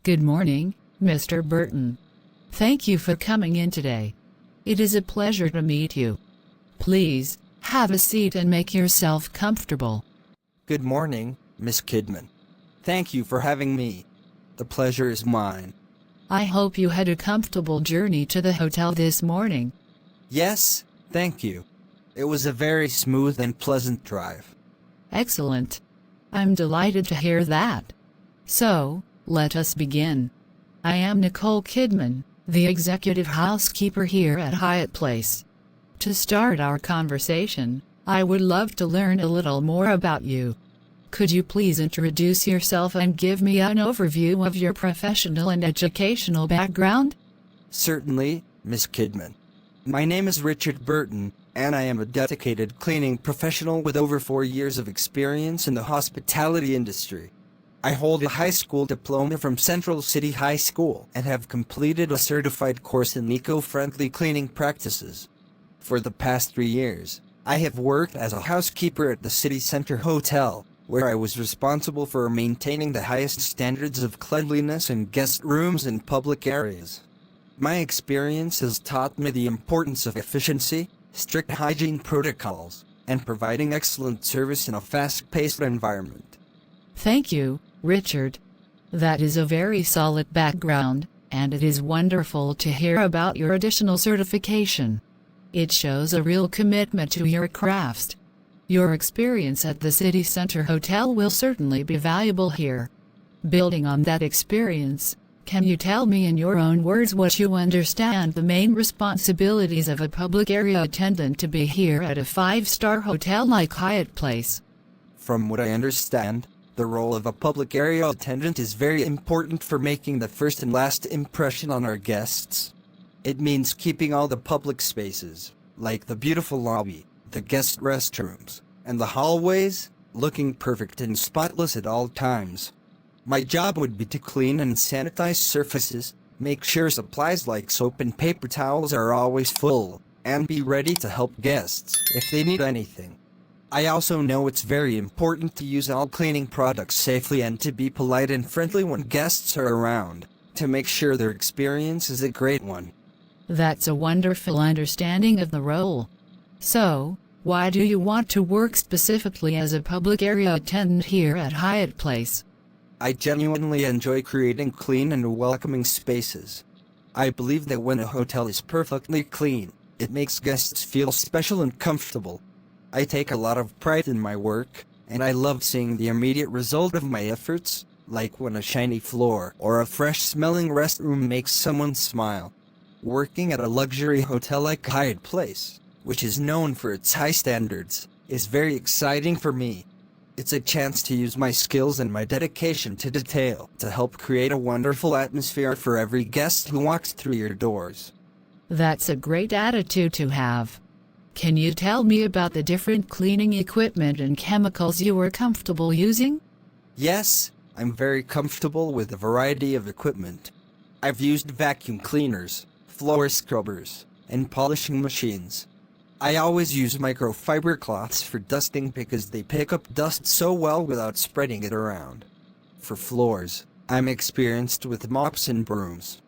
Good morning, Mr. Burton. Thank you for coming in today. It is a pleasure to meet you. Please, have a seat and make yourself comfortable. Good morning, Miss Kidman. Thank you for having me. The pleasure is mine. I hope you had a comfortable journey to the hotel this morning. Yes, thank you. It was a very smooth and pleasant drive. Excellent. I'm delighted to hear that. So, let us begin. I am Nicole Kidman, the executive housekeeper here at Hyatt Place. To start our conversation, I would love to learn a little more about you. Could you please introduce yourself and give me an overview of your professional and educational background? Certainly, Miss Kidman. My name is Richard Burton, and I am a dedicated cleaning professional with over 4 years of experience in the hospitality industry. I hold a high school diploma from Central City High School and have completed a certified course in eco-friendly cleaning practices. For the past 3 years, I have worked as a housekeeper at the City Center Hotel, where I was responsible for maintaining the highest standards of cleanliness in guest rooms and public areas. My experience has taught me the importance of efficiency, strict hygiene protocols, and providing excellent service in a fast-paced environment. Thank you, Richard. That is a very solid background, and it is wonderful to hear about your additional certification. It shows a real commitment to your craft. Your experience at the City Center Hotel will certainly be valuable here. Building on that experience, can you tell me in your own words what you understand the main responsibilities of a public area attendant to be here at a 5-star hotel like Hyatt Place? From what I understand, the role of a public area attendant is very important for making the first and last impression on our guests. It means keeping all the public spaces, like the beautiful lobby, the guest restrooms, and the hallways, looking perfect and spotless at all times. My job would be to clean and sanitize surfaces, make sure supplies like soap and paper towels are always full, and be ready to help guests if they need anything. I also know it's very important to use all cleaning products safely and to be polite and friendly when guests are around, to make sure their experience is a great one. That's a wonderful understanding of the role. So, why do you want to work specifically as a public area attendant here at Hyatt Place? I genuinely enjoy creating clean and welcoming spaces. I believe that when a hotel is perfectly clean, it makes guests feel special and comfortable. I take a lot of pride in my work, and I love seeing the immediate result of my efforts, like when a shiny floor or a fresh-smelling restroom makes someone smile. Working at a luxury hotel like Hyatt Place, which is known for its high standards, is very exciting for me. It's a chance to use my skills and my dedication to detail to help create a wonderful atmosphere for every guest who walks through your doors. That's a great attitude to have. Can you tell me about the different cleaning equipment and chemicals you are comfortable using? Yes, I'm very comfortable with a variety of equipment. I've used vacuum cleaners, floor scrubbers, and polishing machines. I always use microfiber cloths for dusting because they pick up dust so well without spreading it around. For floors, I'm experienced with mops and brooms.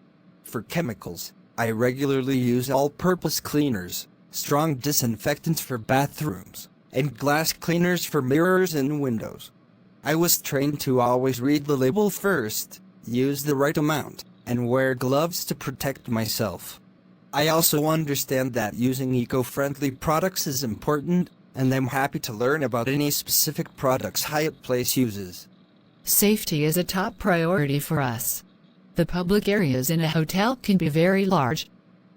For chemicals, I regularly use all-purpose cleaners, strong disinfectants for bathrooms, and glass cleaners for mirrors and windows. I was trained to always read the label first, use the right amount, and wear gloves to protect myself. I also understand that using eco-friendly products is important, and I'm happy to learn about any specific products Hyatt Place uses. Safety is a top priority for us. The public areas in a hotel can be very large.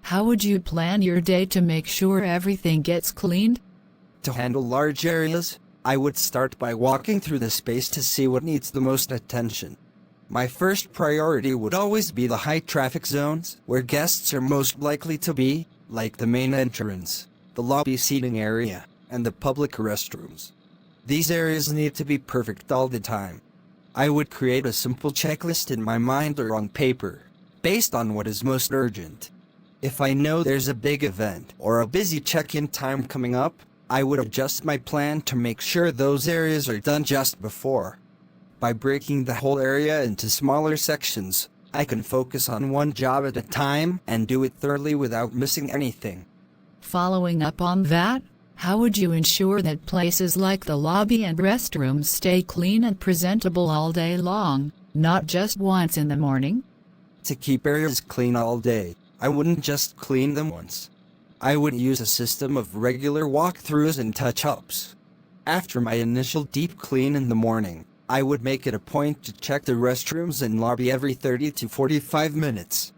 How would you plan your day to make sure everything gets cleaned? To handle large areas, I would start by walking through the space to see what needs the most attention. My first priority would always be the high-traffic zones, where guests are most likely to be, like the main entrance, the lobby seating area, and the public restrooms. These areas need to be perfect all the time. I would create a simple checklist in my mind or on paper, based on what is most urgent. If I know there's a big event or a busy check-in time coming up, I would adjust my plan to make sure those areas are done just before. By breaking the whole area into smaller sections, I can focus on one job at a time and do it thoroughly without missing anything. Following up on that, how would you ensure that places like the lobby and restrooms stay clean and presentable all day long, not just once in the morning? To keep areas clean all day, I wouldn't just clean them once. I would use a system of regular walkthroughs and touch-ups. After my initial deep clean in the morning, I would make it a point to check the restrooms and lobby every 30 to 45 minutes.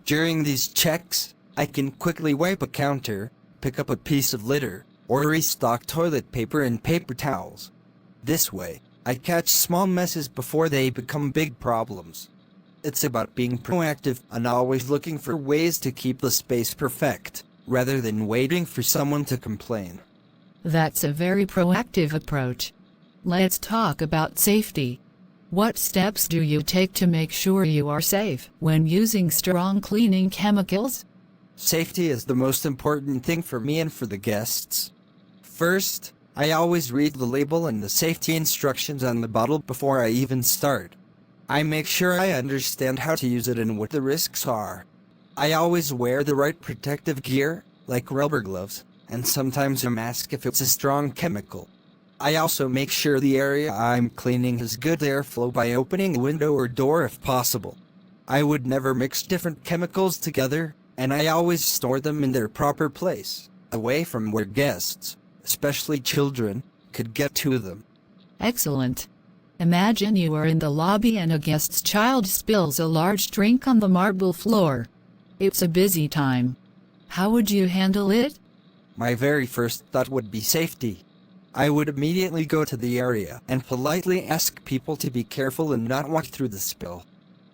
During these checks, I can quickly wipe a counter, pick up a piece of litter, or restock toilet paper and paper towels. This way, I catch small messes before they become big problems. It's about being proactive and always looking for ways to keep the space perfect, rather than waiting for someone to complain. That's a very proactive approach. Let's talk about safety. What steps do you take to make sure you are safe when using strong cleaning chemicals? Safety is the most important thing for me and for the guests. First, I always read the label and the safety instructions on the bottle before I even start. I make sure I understand how to use it and what the risks are. I always wear the right protective gear, like rubber gloves, and sometimes a mask if it's a strong chemical. I also make sure the area I'm cleaning has good airflow by opening a window or door if possible. I would never mix different chemicals together, and I always store them in their proper place, away from where guests, especially children, could get to them. Excellent. Imagine you are in the lobby and a guest's child spills a large drink on the marble floor. It's a busy time. How would you handle it? My very first thought would be safety. I would immediately go to the area and politely ask people to be careful and not walk through the spill.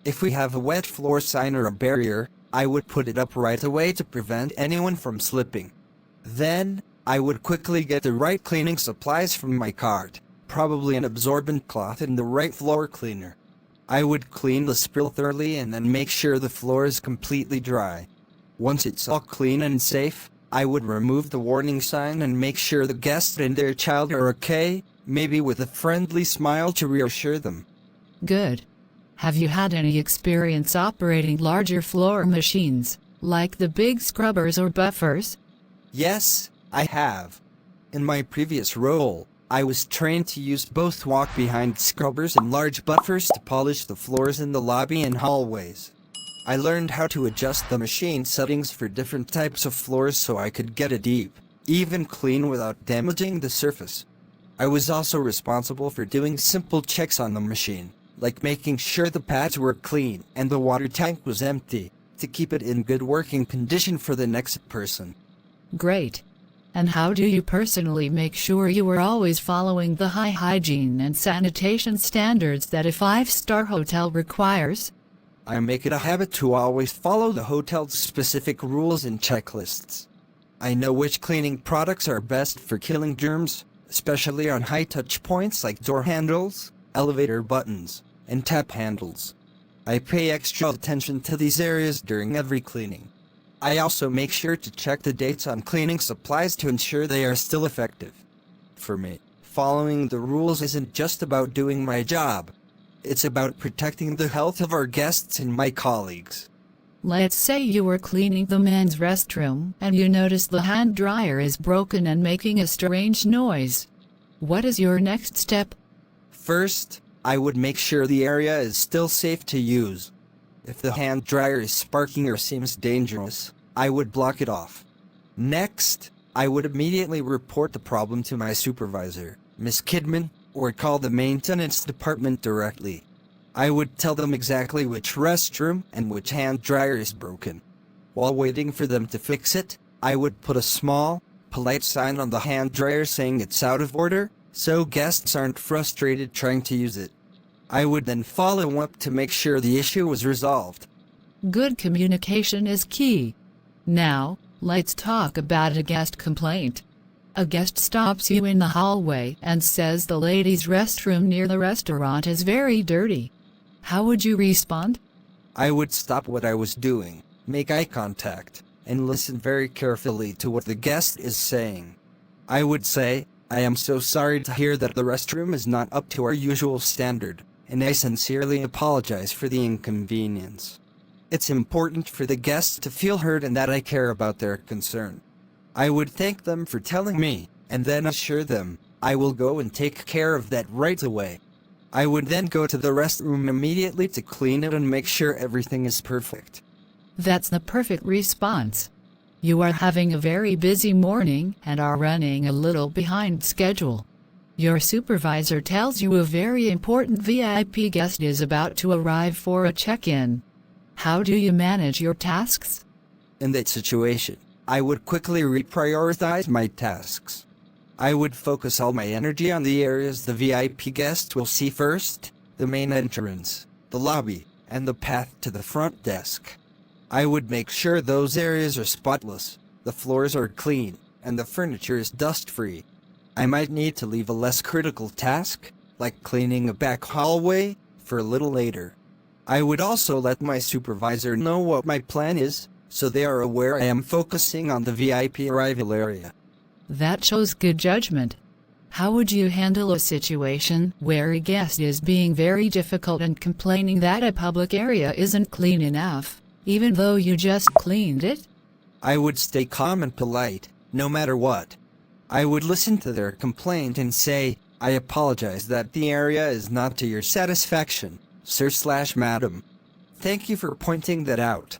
If we have a wet floor sign or a barrier, I would put it up right away to prevent anyone from slipping. Then, I would quickly get the right cleaning supplies from my cart, probably an absorbent cloth and the right floor cleaner. I would clean the spill thoroughly and then make sure the floor is completely dry. Once it's all clean and safe, I would remove the warning sign and make sure the guest and their child are okay, maybe with a friendly smile to reassure them. Good. Have you had any experience operating larger floor machines, like the big scrubbers or buffers? Yes, I have. In my previous role, I was trained to use both walk-behind scrubbers and large buffers to polish the floors in the lobby and hallways. I learned how to adjust the machine settings for different types of floors so I could get a deep, even clean without damaging the surface. I was also responsible for doing simple checks on the machine, like making sure the pads were clean and the water tank was empty, to keep it in good working condition for the next person. Great. And how do you personally make sure you are always following the high hygiene and sanitation standards that a 5-star hotel requires? I make it a habit to always follow the hotel's specific rules and checklists. I know which cleaning products are best for killing germs, especially on high-touch points like door handles, elevator buttons, and tap handles. I pay extra attention to these areas during every cleaning. I also make sure to check the dates on cleaning supplies to ensure they are still effective. For me, following the rules isn't just about doing my job. It's about protecting the health of our guests and my colleagues. Let's say you were cleaning the men's restroom and you notice the hand dryer is broken and making a strange noise. What is your next step? First, I would make sure the area is still safe to use. If the hand dryer is sparking or seems dangerous, I would block it off. Next, I would immediately report the problem to my supervisor, Miss Kidman, or call the maintenance department directly. I would tell them exactly which restroom and which hand dryer is broken. While waiting for them to fix it, I would put a small, polite sign on the hand dryer saying it's out of order, so guests aren't frustrated trying to use it. I would then follow up to make sure the issue was resolved. Good communication is key. Now, let's talk about a guest complaint. A guest stops you in the hallway and says the ladies' restroom near the restaurant is very dirty. How would you respond? I would stop what I was doing, make eye contact, and listen very carefully to what the guest is saying. I would say, "I am so sorry to hear that the restroom is not up to our usual standard. and I sincerely apologize for the inconvenience. It's important for the guests to feel heard and that I care about their concern. I would thank them for telling me, and then assure them I will go and take care of that right away. I would then go to the restroom immediately to clean it and make sure everything is perfect. That's the perfect response. You are having a very busy morning and are running a little behind schedule. Your supervisor tells you a very important VIP guest is about to arrive for a check-in. How do you manage your tasks? In that situation, I would quickly reprioritize my tasks. I would focus all my energy on the areas the VIP guests will see first: the main entrance, the lobby, and the path to the front desk. I would make sure those areas are spotless, the floors are clean, and the furniture is dust-free. I might need to leave a less critical task, like cleaning a back hallway, for a little later. I would also let my supervisor know what my plan is, so they are aware I am focusing on the VIP arrival area. That shows good judgment. How would you handle a situation where a guest is being very difficult and complaining that a public area isn't clean enough, even though you just cleaned it? I would stay calm and polite, no matter what. I would listen to their complaint and say, "I apologize that the area is not to your satisfaction, sir/madam. Thank you for pointing that out.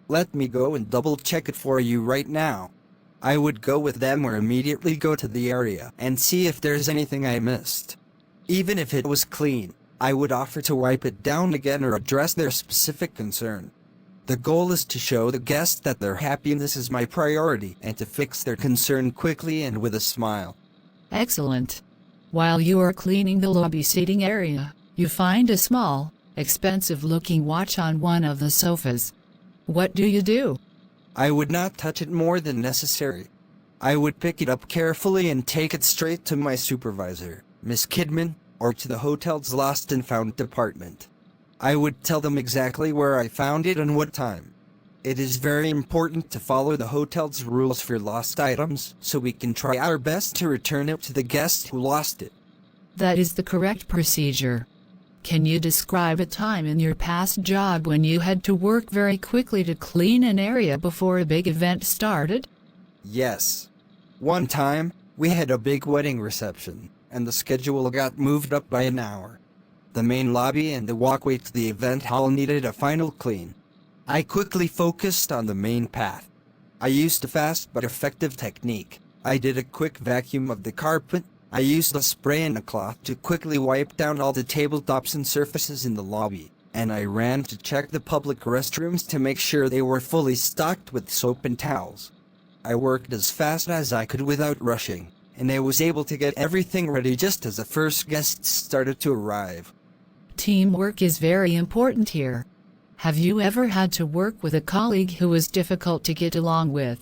Let me go and double-check it for you right now." I would go with them or immediately go to the area and see if there's anything I missed. Even if it was clean, I would offer to wipe it down again or address their specific concern. The goal is to show the guests that they're happy and this is my priority, and to fix their concern quickly and with a smile. Excellent. While you are cleaning the lobby seating area, you find a small, expensive-looking watch on one of the sofas. What do you do? I would not touch it more than necessary. I would pick it up carefully and take it straight to my supervisor, Miss Kidman, or to the hotel's lost and found department. I would tell them exactly where I found it and what time. It is very important to follow the hotel's rules for lost items, so we can try our best to return it to the guest who lost it. That is the correct procedure. Can you describe a time in your past job when you had to work very quickly to clean an area before a big event started? Yes. One time, we had a big wedding reception, and the schedule got moved up by an hour. The main lobby and the walkway to the event hall needed a final clean. I quickly focused on the main path. I used a fast but effective technique. I did a quick vacuum of the carpet. I used a spray and a cloth to quickly wipe down all the tabletops and surfaces in the lobby, and I ran to check the public restrooms to make sure they were fully stocked with soap and towels. I worked as fast as I could without rushing, and I was able to get everything ready just as the first guests started to arrive. Teamwork is very important here. Have you ever had to work with a colleague who was difficult to get along with?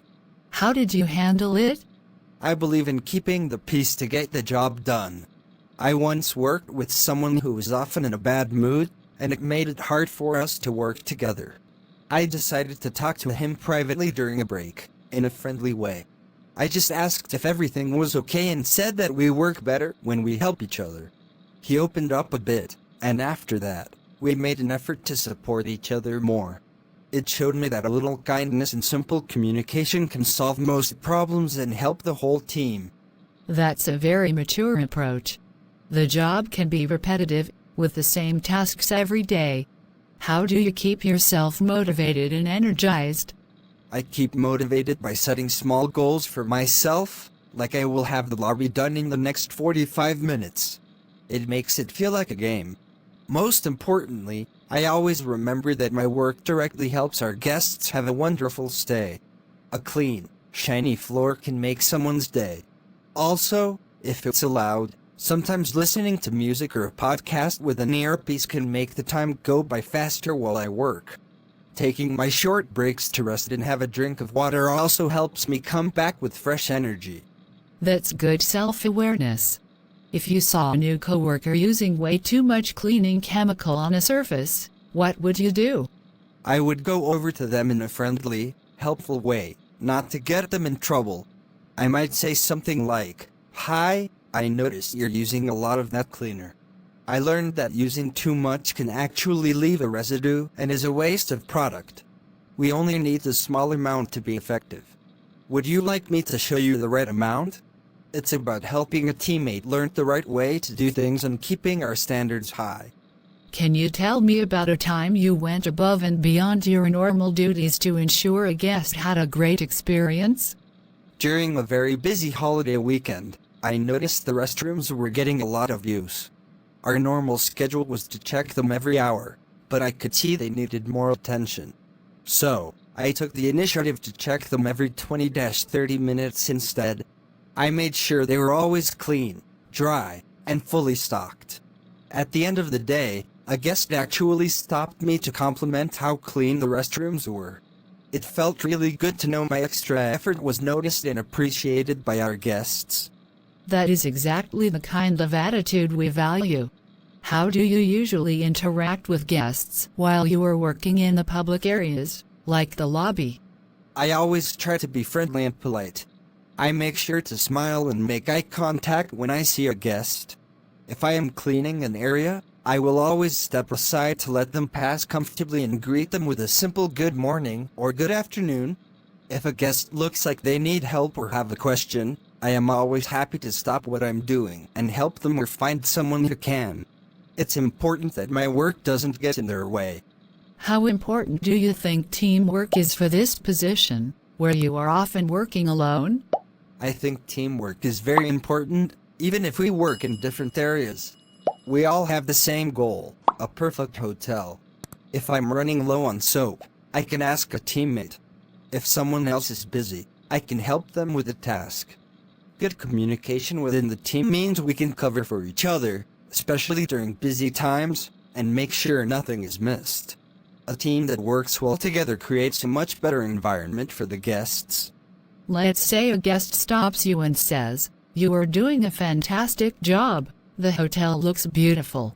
How did you handle it? I believe in keeping the peace to get the job done. I once worked with someone who was often in a bad mood, and it made it hard for us to work together. I decided to talk to him privately during a break, in a friendly way. I just asked if everything was okay and said that we work better when we help each other. He opened up a bit, and after that, we made an effort to support each other more. It showed me that a little kindness and simple communication can solve most problems and help the whole team. That's a very mature approach. The job can be repetitive, with the same tasks every day. How do you keep yourself motivated and energized? I keep motivated by setting small goals for myself, like I will have the lobby done in the next 45 minutes. It makes it feel like a game. Most importantly, I always remember that my work directly helps our guests have a wonderful stay. A clean, shiny floor can make someone's day. Also, if it's allowed, sometimes listening to music or a podcast with an earpiece can make the time go by faster while I work. Taking my short breaks to rest and have a drink of water also helps me come back with fresh energy. That's good self-awareness. If you saw a new coworker using way too much cleaning chemical on a surface, what would you do? I would go over to them in a friendly, helpful way, not to get them in trouble. I might say something like, "Hi, I noticed you're using a lot of that cleaner. I learned that using too much can actually leave a residue and is a waste of product. We only need a small amount to be effective. Would you like me to show you the right amount? It's about helping a teammate learn the right way to do things and keeping our standards high. Can you tell me about a time you went above and beyond your normal duties to ensure a guest had a great experience? During a very busy holiday weekend, I noticed the restrooms were getting a lot of use. Our normal schedule was to check them every hour, but I could see they needed more attention. So, I took the initiative to check them every 20-30 minutes instead. I made sure they were always clean, dry, and fully stocked. At the end of the day, a guest actually stopped me to compliment how clean the restrooms were. It felt really good to know my extra effort was noticed and appreciated by our guests. That is exactly the kind of attitude we value. How do you usually interact with guests while you are working in the public areas, like the lobby? I always try to be friendly and polite. I make sure to smile and make eye contact when I see a guest. If I am cleaning an area, I will always step aside to let them pass comfortably and greet them with a simple good morning or good afternoon. If a guest looks like they need help or have a question, I am always happy to stop what I'm doing and help them or find someone who can. It's important that my work doesn't get in their way. How important do you think teamwork is for this position, where you are often working alone? I think teamwork is very important, even if we work in different areas. We all have the same goal, a perfect hotel. If I'm running low on soap, I can ask a teammate. If someone else is busy, I can help them with a task. Good communication within the team means we can cover for each other, especially during busy times, and make sure nothing is missed. A team that works well together creates a much better environment for the guests. Let's say a guest stops you and says, "You are doing a fantastic job. The hotel looks beautiful."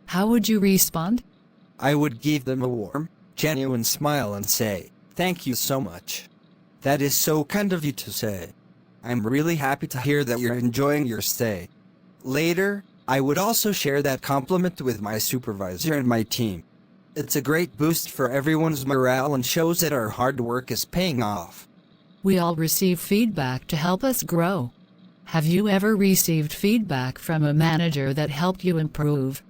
How would you respond? I would give them a warm, genuine smile and say, "Thank you so much. That is so kind of you to say. I'm really happy to hear that you're enjoying your stay." Later, I would also share that compliment with my supervisor and my team. It's a great boost for everyone's morale and shows that our hard work is paying off. We all receive feedback to help us grow. Have you ever received feedback from a manager that helped you improve?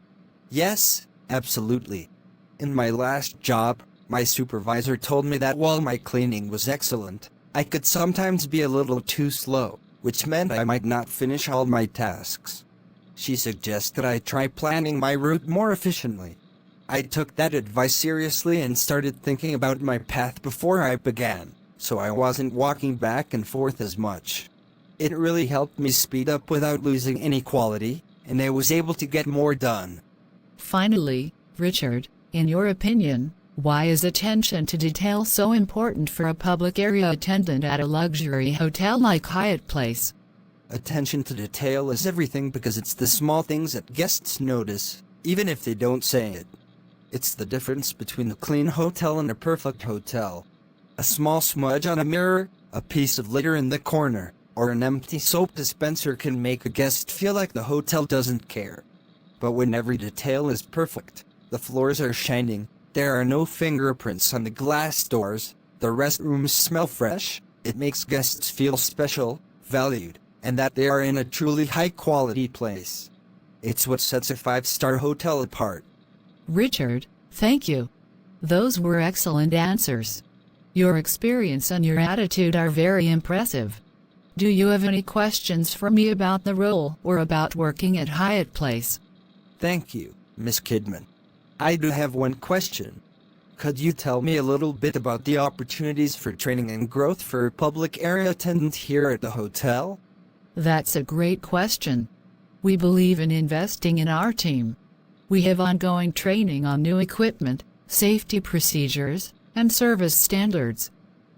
Yes, absolutely. In my last job, my supervisor told me that while my cleaning was excellent, I could sometimes be a little too slow, which meant I might not finish all my tasks. She suggested I try planning my route more efficiently. I took that advice seriously and started thinking about my path before I began, so I wasn't walking back and forth as much. It really helped me speed up without losing any quality, and I was able to get more done. Finally, Richard, in your opinion, why is attention to detail so important for a public area attendant at a luxury hotel like Hyatt Place? Attention to detail is everything because it's the small things that guests notice, even if they don't say it. It's the difference between a clean hotel and a perfect hotel. A small smudge on a mirror, a piece of litter in the corner, or an empty soap dispenser can make a guest feel like the hotel doesn't care. But when every detail is perfect, the floors are shining, there are no fingerprints on the glass doors, the restrooms smell fresh, it makes guests feel special, valued, and that they are in a truly high-quality place. It's what sets a 5-star hotel apart. Richard, thank you. Those were excellent answers. Your experience and your attitude are very impressive. Do you have any questions for me about the role or about working at Hyatt Place? Thank you, Miss Kidman. I do have one question. Could you tell me a little bit about the opportunities for training and growth for a public area attendant here at the hotel? That's a great question. We believe in investing in our team. We have ongoing training on new equipment, safety procedures, and service standards.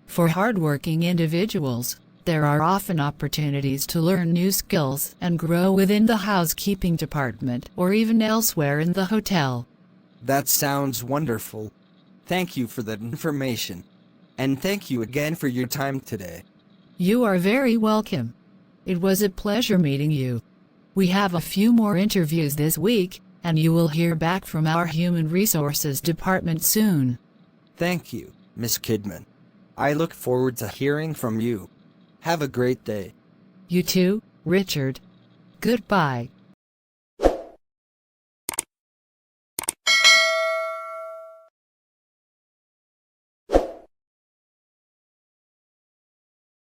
For hardworking individuals, there are often opportunities to learn new skills and grow within the housekeeping department or even elsewhere in the hotel. That sounds wonderful. Thank you for that information. And thank you again for your time today. You are very welcome. It was a pleasure meeting you. We have a few more interviews this week, and you will hear back from our Human Resources Department soon. Thank you, Miss Kidman. I look forward to hearing from you. Have a great day. You too, Richard. Goodbye.